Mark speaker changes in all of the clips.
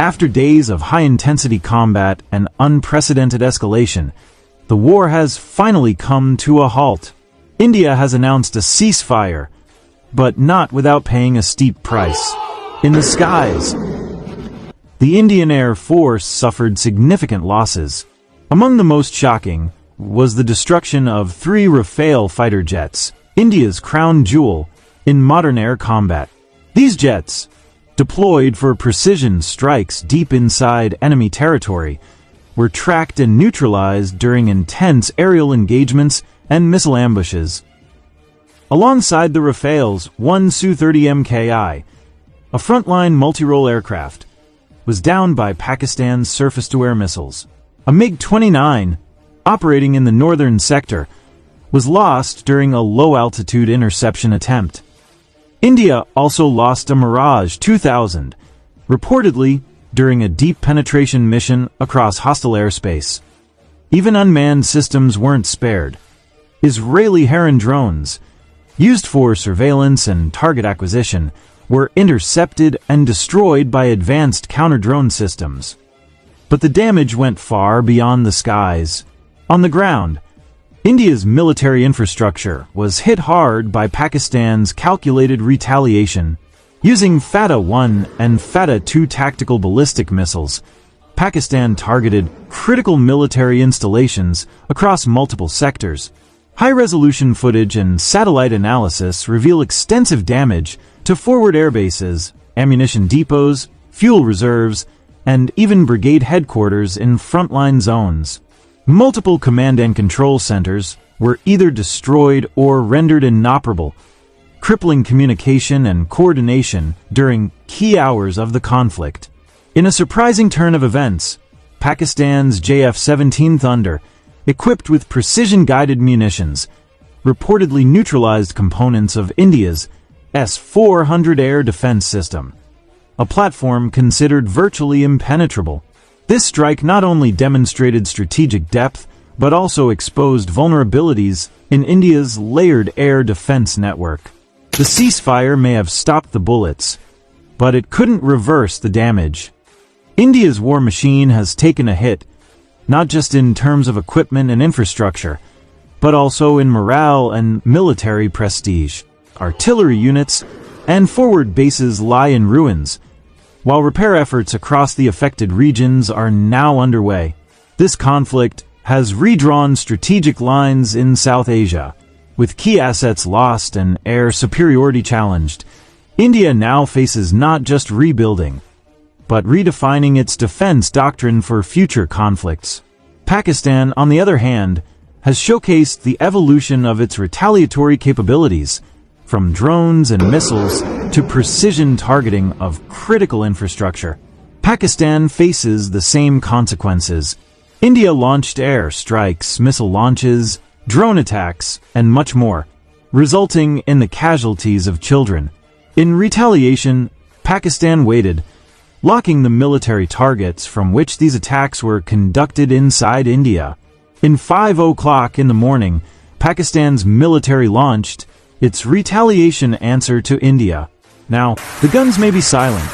Speaker 1: After days of high-intensity combat and unprecedented escalation, the war has finally come to a halt. India has announced a ceasefire, but not without paying a steep price. In the skies, the Indian Air Force suffered significant losses. Among the most shocking was the destruction of 3 Rafale fighter jets, India's crown jewel in modern air combat. These jets, deployed for precision strikes deep inside enemy territory, were tracked and neutralized during intense aerial engagements and missile ambushes. Alongside the Rafales, one Su-30 Mki, a frontline multi-role aircraft, was downed by Pakistan's surface-to-air missiles. A MiG-29, operating in the northern sector, was lost during a low-altitude interception attempt. India also lost a Mirage 2000, reportedly during a deep penetration mission across hostile airspace. Even unmanned systems weren't spared. Israeli Heron drones, used for surveillance and target acquisition, were intercepted and destroyed by advanced counter-drone systems. But the damage went far beyond the skies. On the ground, India's military infrastructure was hit hard by Pakistan's calculated retaliation. Using Fateh-1 and Fateh-2 tactical ballistic missiles, Pakistan targeted critical military installations across multiple sectors. High-resolution footage and satellite analysis reveal extensive damage to forward air bases, ammunition depots, fuel reserves, and even brigade headquarters in frontline zones. Multiple command and control centers were either destroyed or rendered inoperable, crippling communication and coordination during key hours of the conflict. In a surprising turn of events, Pakistan's JF-17 Thunder, equipped with precision-guided munitions, reportedly neutralized components of India's S-400 air defense system, a platform considered virtually impenetrable. This strike not only demonstrated strategic depth, but also exposed vulnerabilities in India's layered air defense network. The ceasefire may have stopped the bullets, but it couldn't reverse the damage. India's war machine has taken a hit, not just in terms of equipment and infrastructure, but also in morale and military prestige. Artillery units and forward bases lie in ruins, while repair efforts across the affected regions are now underway. This conflict has redrawn strategic lines in South Asia. With key assets lost and air superiority challenged, India now faces not just rebuilding, but redefining its defense doctrine for future conflicts. Pakistan, on the other hand, has showcased the evolution of its retaliatory capabilities, from drones and missiles to precision targeting of critical infrastructure. Pakistan faces the same consequences. India launched air strikes, missile launches, drone attacks, and much more, resulting in the casualties of children. In retaliation, Pakistan waited, locking the military targets from which these attacks were conducted inside India. In 5:00 in the morning, Pakistan's military launched its retaliation answer to India. Now, the guns may be silent,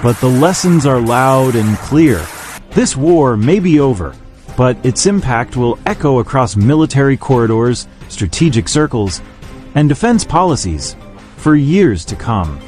Speaker 1: but the lessons are loud and clear. This war may be over, but its impact will echo across military corridors, strategic circles, and defense policies for years to come.